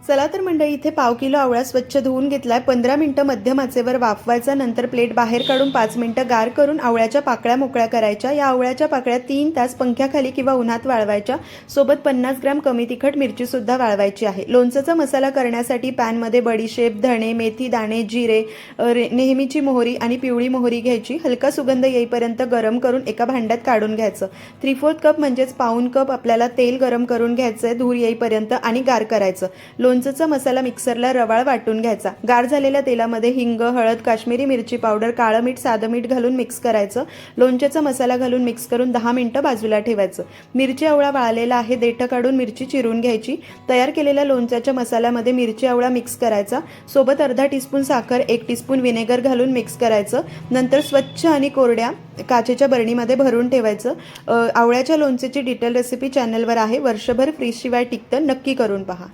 चला तर मंडळी, इथे पाव किलो आवळा स्वच्छ धुवून घेतलाय. 15 मिनिटं मध्यम आचेवर वाफवायचा. नंतर प्लेट बाहेर काढून 5 मिनिटं गार करून आवळ्याच्या पाकळ्या मोकळ्या करायच्या. या आवळ्याच्या पाकळ्या 3 तास पंख्याखाली किंवा उन्हात वाळवायच्या. सोबत 50 ग्रॅम कमी तिखट मिरची सुद्धा वाळवायची आहे. लोणच्याचा मसाला करण्यासाठी पॅनमध्ये बडीशेप, धणे, मेथी दाणे, जिरे, नेहमीची मोहरी आणि पिवळी मोहरी घ्यायची. हलका सुगंध येईपर्यंत गरम करून एका भांड्यात काढून घ्यायचं. 3/4 कप म्हणजेच पाऊण कप आपल्याला तेल गरम करून घ्यायचंय धूर येईपर्यंत आणि गार करायचं. लोणच्याचा मसाला मिक्सरला रवाळ वाटून घ्यायचा. गार झालेल्या तेलामध्ये हिंग, हळद, काश्मीरी मिरची पावडर, काळं मीठ, साधं मीठ घालून मिक्स करायचं. लोणच्याचा मसाला घालून मिक्स करून 10 मिनिटं बाजूला ठेवायचं. मिरची आवळा वाळलेला आहे, देठं काढून मिरची चिरून घ्यायची. तयार केलेल्या लोणच्याच्या मसाल्यामध्ये मिरची आवळा मिक्स करायचा. सोबत अर्धा टीस्पून साखर, 1 टीस्पून विनेगर घालून मिक्स करायचं. नंतर स्वच्छ आणि कोरड्या काचेच्या बरणीमध्ये भरून ठेवायचं. आवळ्याच्या लोणच्याची डिटेल रेसिपी चॅनलवर आहे. वर्षभर फ्रीजशिवाय टिकतं. नक्की करून पहा.